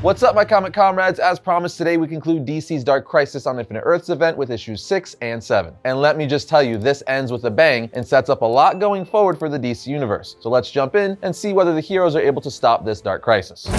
What's up, my comic comrades? As promised, today we conclude DC's Dark Crisis on Infinite Earths event with issues 6 and 7. And let me just tell you, this ends with a bang and sets up a lot going forward for the DC universe. So let's jump in and see whether the heroes are able to stop this Dark Crisis.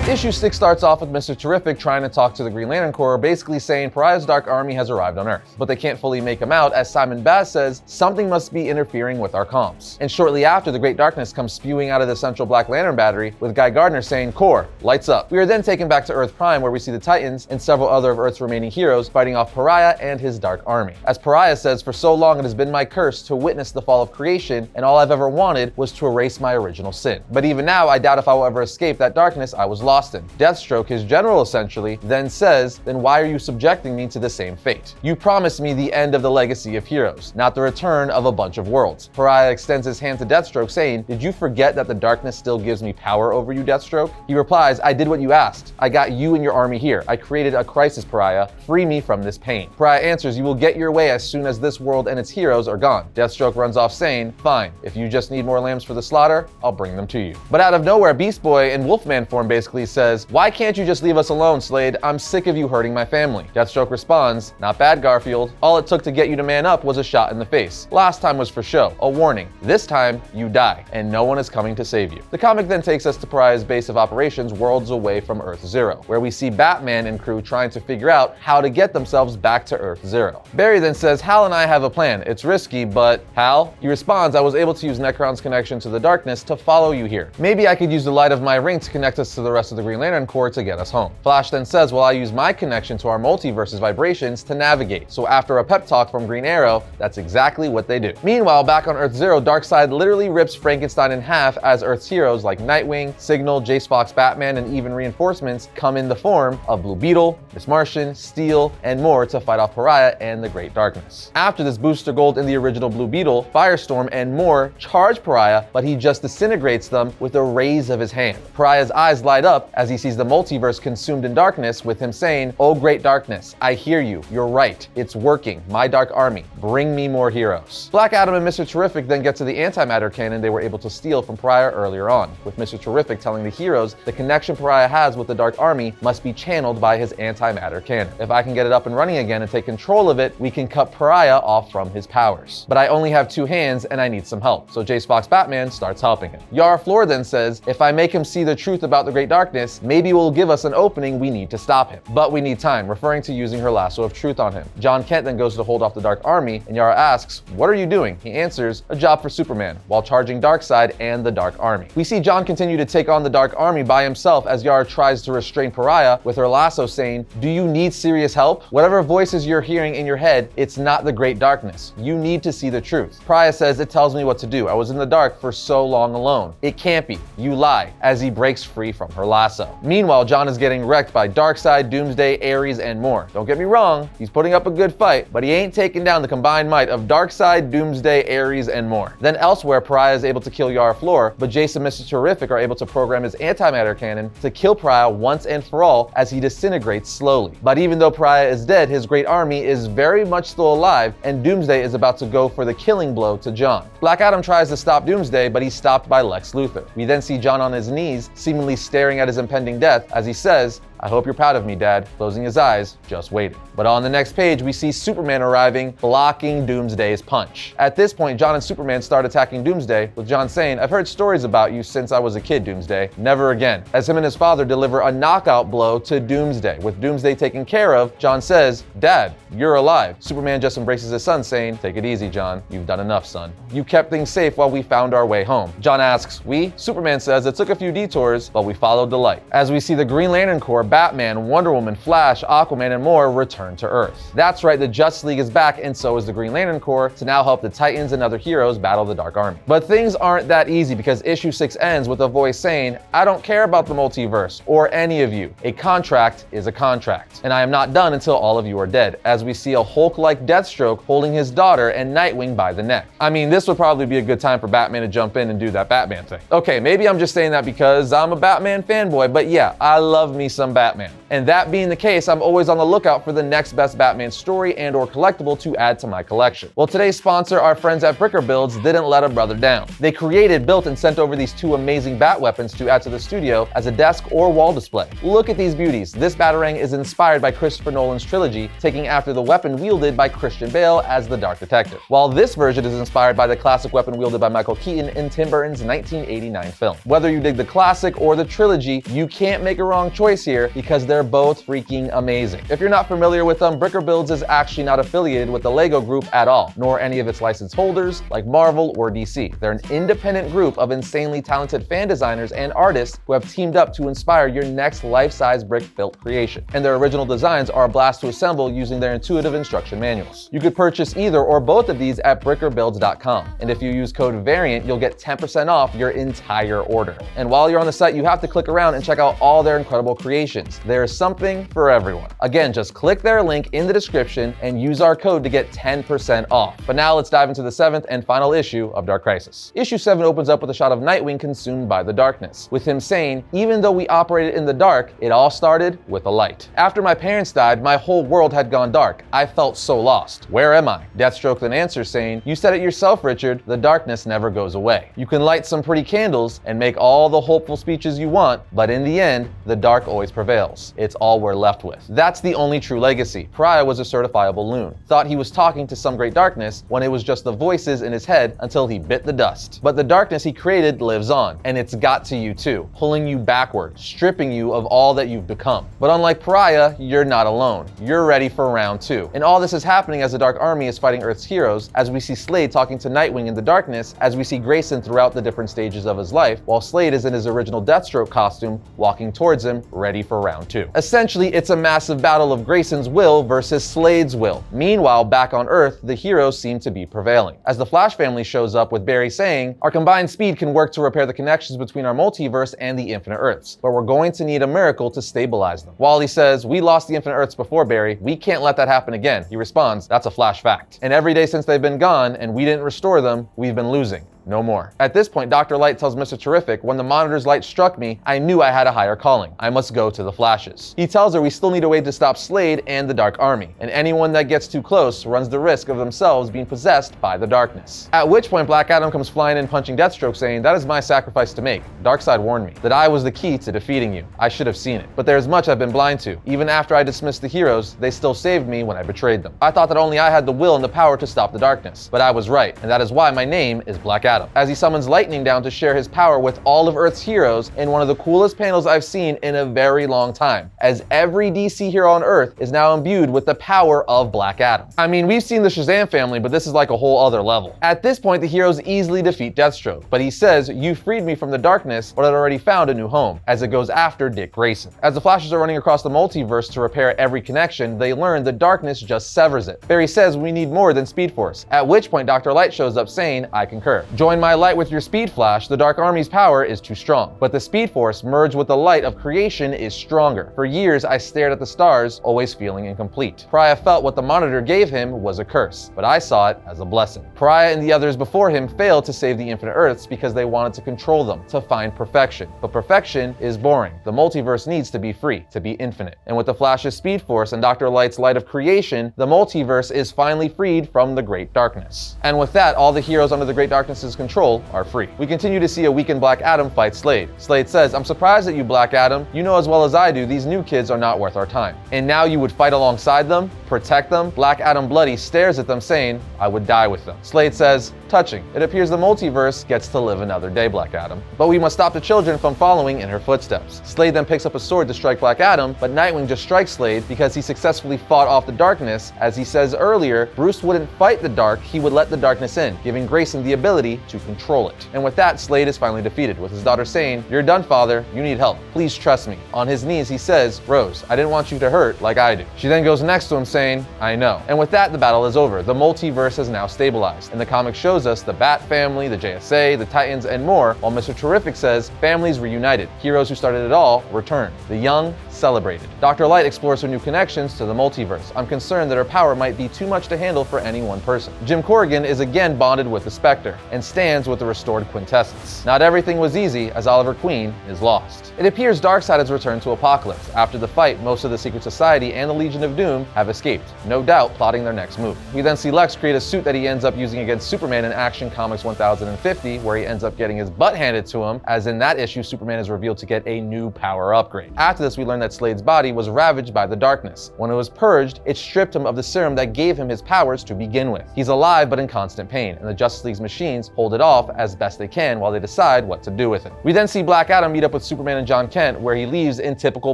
Issue 6 starts off with Mr. Terrific trying to talk to the Green Lantern Corps, basically saying Pariah's Dark Army has arrived on Earth. But they can't fully make him out, as Simon Baz says something must be interfering with our comms. And shortly after, the Great Darkness comes spewing out of the central Black Lantern battery, with Guy Gardner saying, "Corps, lights up." We are then taken back to Earth Prime, where we see the Titans and several other of Earth's remaining heroes fighting off Pariah and his Dark Army. As Pariah says, "For so long it has been my curse to witness the fall of creation, and all I've ever wanted was to erase my original sin. But even now, I doubt if I will ever escape that darkness I was lost in." Deathstroke, his general essentially, then says, "Then why are you subjecting me to the same fate? You promised me the end of the legacy of heroes, not the return of a bunch of worlds." Pariah extends his hand to Deathstroke, saying, "Did you forget that the darkness still gives me power over you, Deathstroke?" He replies, "I did what you asked. I got you and your army here. I created a crisis, Pariah. Free me from this pain." Pariah answers, "You will get your way as soon as this world and its heroes are gone." Deathstroke runs off saying, "Fine, if you just need more lambs for the slaughter, I'll bring them to you." But out of nowhere, Beast Boy in Wolfman form basically says, "Why can't you just leave us alone, Slade? I'm sick of you hurting my family." Deathstroke responds, "Not bad, Garfield. All it took to get you to man up was a shot in the face. Last time was for show, a warning. This time, you die, and no one is coming to save you." The comic then takes us to Pariah's base of operations worlds away from Earth Zero, where we see Batman and crew trying to figure out how to get themselves back to Earth Zero. Barry then says, "Hal and I have a plan. It's risky, but..." "Hal?" He responds, "I was able to use Necron's connection to the darkness to follow you here. Maybe I could use the light of my ring to connect us to the rest of the Green Lantern Corps to get us home." Flash then says, "Well, I use my connection to our multiverse's vibrations to navigate." So after a pep talk from Green Arrow, that's exactly what they do. Meanwhile, back on Earth Zero, Darkseid literally rips Frankenstein in half as Earth's heroes like Nightwing, Signal, Jace Fox, Batman, and even reinforcements come in the form of Blue Beetle, Miss Martian, Steel, and more to fight off Pariah and the Great Darkness. After this, Booster Gold and the original Blue Beetle, Firestorm, and more charge Pariah, but he just disintegrates them with a raise of his hand. Pariah's eyes light up as he sees the multiverse consumed in darkness, with him saying, "Oh Great Darkness, I hear you. You're right. It's working. My Dark Army. Bring me more heroes." Black Adam and Mr. Terrific then get to the antimatter cannon they were able to steal from Pariah earlier on, with Mr. Terrific telling the heroes the connection Pariah has with the Dark Army must be channeled by his antimatter cannon. If I can get it up and running again and take control of it, we can cut Pariah off from his powers. But I only have 2 hands and I need some help. So Jace Fox Batman starts helping him. Yara Flor then says, "If I make him see the truth about the Great Darkness, maybe it will give us an opening we need to stop him. But we need time," referring to using her lasso of truth on him. John Kent then goes to hold off the Dark Army, and Yara asks, "What are you doing?" He answers, "A job for Superman," while charging Darkseid and the Dark Army. We see John continue to take on the Dark Army by himself as Yara tries to restrain Pariah with her lasso, saying, "Do you need serious help? Whatever voices you're hearing in your head, it's not the Great Darkness. You need to see the truth." Pariah says, "It tells me what to do. I was in the dark for so long alone. It can't be. You lie," as he breaks free from her lasso. Meanwhile, John is getting wrecked by Darkseid, Doomsday, Ares, and more. Don't get me wrong, he's putting up a good fight, but he ain't taking down the combined might of Darkseid, Doomsday, Ares, and more. Then elsewhere, Pariah is able to kill Yara Flor, but Jason and Mr. Terrific are able to program his antimatter cannon to kill Pariah once and for all as he disintegrates slowly. But even though Pariah is dead, his Great Army is very much still alive, and Doomsday is about to go for the killing blow to John. Black Adam tries to stop Doomsday, but he's stopped by Lex Luthor. We then see John on his knees, seemingly staring at his impending death as he says, "I hope you're proud of me, Dad," closing his eyes, just waiting. But on the next page, we see Superman arriving, blocking Doomsday's punch. At this point, John and Superman start attacking Doomsday, with John saying, "I've heard stories about you since I was a kid, Doomsday. Never again." As him and his father deliver a knockout blow to Doomsday. With Doomsday taken care of, John says, "Dad, you're alive." Superman just embraces his son, saying, "Take it easy, John. You've done enough, son. You kept things safe while we found our way home." John asks, "We?" Superman says, "It took a few detours, but we followed the light." As we see the Green Lantern Corps, Batman, Wonder Woman, Flash, Aquaman, and more return to Earth. That's right, the Justice League is back, and so is the Green Lantern Corps to now help the Titans and other heroes battle the Dark Army. But things aren't that easy, because issue 6 ends with a voice saying, "I don't care about the multiverse or any of you. A contract is a contract, and I am not done until all of you are dead," as we see a Hulk-like Deathstroke holding his daughter and Nightwing by the neck. I mean, this would probably be a good time for Batman to jump in and do that Batman thing. Okay, maybe I'm just saying that because I'm a Batman fanboy, but yeah, I love me some Batman. And that being the case, I'm always on the lookout for the next best Batman story and or collectible to add to my collection. Well, today's sponsor, our friends at Bricker Builds, didn't let a brother down. They created, built, and sent over these two amazing bat weapons to add to the studio as a desk or wall display. Look at these beauties. This Batarang is inspired by Christopher Nolan's trilogy, taking after the weapon wielded by Christian Bale as the Dark Detective, while this version is inspired by the classic weapon wielded by Michael Keaton in Tim Burton's 1989 film. Whether you dig the classic or the trilogy, you can't make a wrong choice here because they're both freaking amazing. If you're not familiar with them, Bricker Builds is actually not affiliated with the LEGO Group at all, nor any of its license holders like Marvel or DC. They're an independent group of insanely talented fan designers and artists who have teamed up to inspire your next life-size brick-built creation. And their original designs are a blast to assemble using their intuitive instruction manuals. You could purchase either or both of these at brickerbuilds.com. And if you use code VARIANT, you'll get 10% off your entire order. And while you're on the site, you have to click around and check out all their incredible creations. There is something for everyone. Again, just click their link in the description and use our code to get 10% off. But now let's dive into the 7th and final issue of Dark Crisis. Issue 7 opens up with a shot of Nightwing consumed by the darkness, with him saying, "Even though we operated in the dark, it all started with a light. After my parents died, my whole world had gone dark. I felt so lost. Where am I?" Deathstroke then answers saying, "You said it yourself, Richard, the darkness never goes away. You can light some pretty candles and make all the hopeful speeches you want, but in the end, the dark always prevails. It's all we're left with." That's the only true legacy. Pariah was a certifiable loon. Thought he was talking to some great darkness when it was just the voices in his head until he bit the dust. But the darkness he created lives on, and it's got to you too, pulling you backward, stripping you of all that you've become. But unlike Pariah, you're not alone. You're ready for round 2. And all this is happening as the Dark Army is fighting Earth's heroes, as we see Slade talking to Nightwing in the darkness, as we see Grayson throughout the different stages of his life, while Slade is in his original Deathstroke costume, walking towards him, ready for round 2. Essentially, it's a massive battle of Grayson's will versus Slade's will. Meanwhile, back on Earth, the heroes seem to be prevailing. As the Flash family shows up with Barry saying, "Our combined speed can work to repair the connections between our multiverse and the Infinite Earths, but we're going to need a miracle to stabilize them." Wally says, "We lost the Infinite Earths before, Barry. We can't let that happen again." He responds, "That's a Flash fact. And every day since they've been gone and we didn't restore them, we've been losing. No more." At this point, Dr. Light tells Mr. Terrific, "When the Monitor's light struck me, I knew I had a higher calling. I must go to the Flashes." He tells her we still need a way to stop Slade and the Dark Army, and anyone that gets too close runs the risk of themselves being possessed by the darkness. At which point, Black Adam comes flying in punching Deathstroke, saying, "That is my sacrifice to make. Darkseid warned me that I was the key to defeating you. I should have seen it. But there's much I've been blind to. Even after I dismissed the heroes, they still saved me when I betrayed them. I thought that only I had the will and the power to stop the darkness. But I was right, and that is why my name is Black Adam." As he summons Lightning down to share his power with all of Earth's heroes in one of the coolest panels I've seen in a very long time, as every DC hero on Earth is now imbued with the power of Black Adam. I mean, we've seen the Shazam family, but this is like a whole other level. At this point, the heroes easily defeat Deathstroke, but he says, "You freed me from the darkness, but I'd already found a new home," as it goes after Dick Grayson. As the Flashes are running across the multiverse to repair every connection, they learn the darkness just severs it. Barry says we need more than Speed Force, at which point Dr. Light shows up saying, "I concur. Join my light with your Speed Flash. The Dark Army's power is too strong, but the Speed Force merged with the light of creation is stronger. For years I stared at the stars, always feeling incomplete. Pariah felt what the Monitor gave him was a curse, but I saw it as a blessing. Pariah and the others before him failed to save the Infinite Earths because they wanted to control them, to find perfection. But perfection is boring. The multiverse needs to be free, to be infinite. And with the Flash's Speed Force and Dr. Light's light of creation, the multiverse is finally freed from the Great Darkness. And with that, all the heroes under the Great Darkness's control are free. We continue to see a weakened Black Adam fight Slade. Slade says, "I'm surprised at you, Black Adam. You know as well as I do, these new kids are not worth our time. And now you would fight alongside them? Protect them?" Black Adam bloody stares at them saying, "I would die with them." Slade says, "Touching. It appears the multiverse gets to live another day, Black Adam. But we must stop the children from following in her footsteps." Slade then picks up a sword to strike Black Adam, but Nightwing just strikes Slade because he successfully fought off the darkness. As he says earlier, Bruce wouldn't fight the dark, he would let the darkness in, giving Grayson the ability to control it. And with that, Slade is finally defeated, with his daughter saying, "You're done, father. You need help. Please trust me." On his knees, he says, "Rose, I didn't want you to hurt like I do." She then goes next to him saying, "I know." And with that, the battle is over. The multiverse has now stabilized. And the comic shows us the Bat family, the JSA, the Titans, and more, while Mr. Terrific says, "Families reunited. Heroes who started it all return. The young celebrated." Dr. Light explores her new connections to the multiverse. I'm concerned that her power might be too much to handle for any one person. Jim Corrigan is again bonded with the Spectre, and stands with the restored quintessence. Not everything was easy, as Oliver Queen is lost. It appears Darkseid has returned to Apokolips. After the fight, most of the Secret Society and the Legion of Doom have escaped, no doubt plotting their next move. We then see Lex create a suit that he ends up using against Superman in Action Comics 1050, where he ends up getting his butt handed to him, as in that issue, Superman is revealed to get a new power upgrade. After this, we learn that Slade's body was ravaged by the darkness. When it was purged, it stripped him of the serum that gave him his powers to begin with. He's alive but in constant pain, and the Justice League's machines hold it off as best they can while they decide what to do with it. We then see Black Adam meet up with Superman and John Kent, where he leaves in typical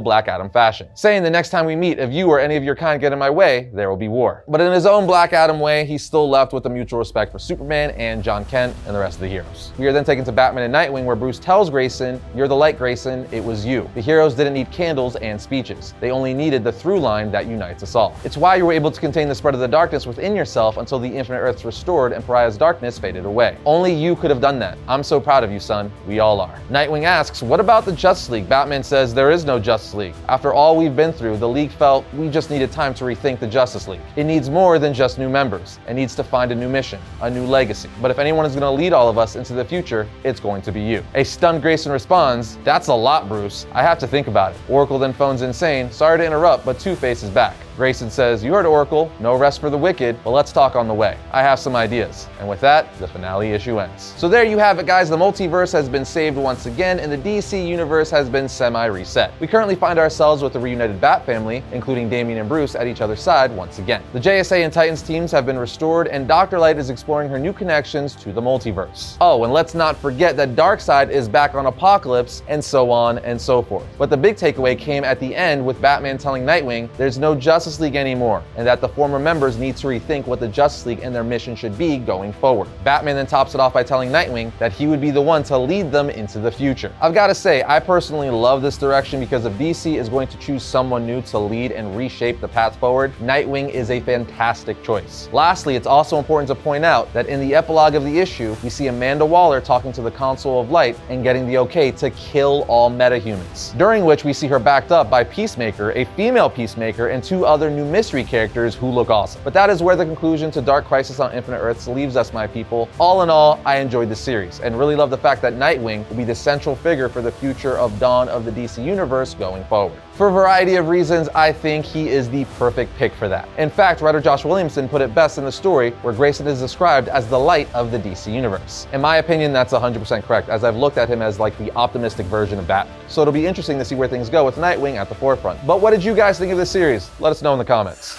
Black Adam fashion, saying the next time we meet, if you or any of your kind get in my way, there will be war. But in his own Black Adam way, he's still left with a mutual respect for Superman and John Kent and the rest of the heroes. We are then taken to Batman and Nightwing, where Bruce tells Grayson, "You're the light, Grayson, it was you." The heroes didn't need candles and speeches. They only needed the through line that unites us all. It's why you were able to contain the spread of the darkness within yourself until the Infinite Earths restored and Pariah's darkness faded away. Only you could have done that. I'm so proud of you, son. We all are. Nightwing asks, what about the Justice League? Batman says, there is no Justice League. After all we've been through, the League felt we just needed time to rethink the Justice League. It needs more than just new members. It needs to find a new mission, a new legacy. But if anyone is going to lead all of us into the future, it's going to be you. A stunned Grayson responds, that's a lot, Bruce. I have to think about it. Oracle then phones in saying, sorry to interrupt, but Two-Face is back. Grayson says, you heard Oracle, no rest for the wicked, but let's talk on the way. I have some ideas. And with that, the finale issue ends. So there you have it, guys. The multiverse has been saved once again, and the DC universe has been semi-reset. We currently find ourselves with the reunited Bat family, including Damian and Bruce, at each other's side once again. The JSA and Titans teams have been restored, and Dr. Light is exploring her new connections to the multiverse. Oh, and let's not forget that Darkseid is back on Apokolips, and so on and so forth. But the big takeaway came at the end with Batman telling Nightwing there's no Justice League anymore, and that the former members need to rethink what the Justice League and their mission should be going forward. Batman then tops it off by telling Nightwing that he would be the one to lead them into the future. I've got to say, I personally love this direction because if DC is going to choose someone new to lead and reshape the path forward, Nightwing is a fantastic choice. Lastly, it's also important to point out that in the epilogue of the issue, we see Amanda Waller talking to the Council of Light and getting the okay to kill all metahumans, during which we see her backed up by Peacemaker, a female Peacemaker, and two other new mystery characters who look awesome. But that is where the conclusion to Dark Crisis on Infinite Earths leaves us, my people. All in all, I enjoyed the series and really love the fact that Nightwing will be the central figure for the future of Dawn of the DC Universe going forward. For a variety of reasons, I think he is the perfect pick for that. In fact, writer Josh Williamson put it best in the story where Grayson is described as the light of the DC Universe. In my opinion, that's 100% correct, as I've looked at him as like the optimistic version of Batman. So it'll be interesting to see where things go with Nightwing at the forefront. But what did you guys think of this series? Let us know in the comments.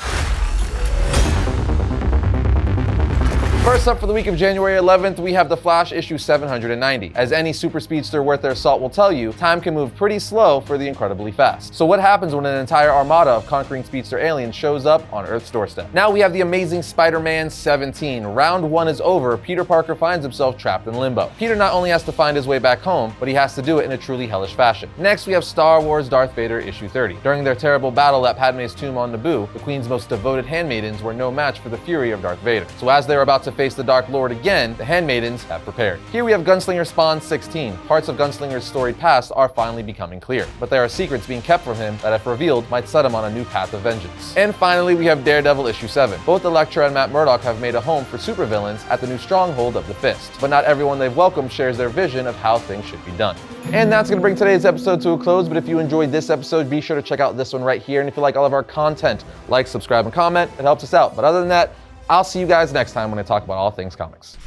First up for the week of January 11th, we have The Flash issue 790. As any super speedster worth their salt will tell you, time can move pretty slow for the incredibly fast. So what happens when an entire armada of conquering speedster aliens shows up on Earth's doorstep? Now we have the Amazing Spider-Man 17. Round 1 is over. Peter Parker finds himself trapped in limbo. Peter not only has to find his way back home, but he has to do it in a truly hellish fashion. Next, we have Star Wars Darth Vader issue 30. During their terrible battle at Padme's tomb on Naboo, the Queen's most devoted handmaidens were no match for the fury of Darth Vader. So as they're about to face the Dark Lord again, the handmaidens have prepared. Here we have Gunslinger Spawn 16. Parts of Gunslinger's storied past are finally becoming clear, but there are secrets being kept from him that, if revealed, might set him on a new path of vengeance. And finally, we have Daredevil issue 7. Both Elektra and Matt Murdock have made a home for supervillains at the new stronghold of the Fist, but not everyone they've welcomed shares their vision of how things should be done. And that's going to bring today's episode to a close, but if you enjoyed this episode, be sure to check out this one right here, and if you like all of our content, like, subscribe, and comment. It helps us out. But other than that, I'll see you guys next time when I talk about all things comics.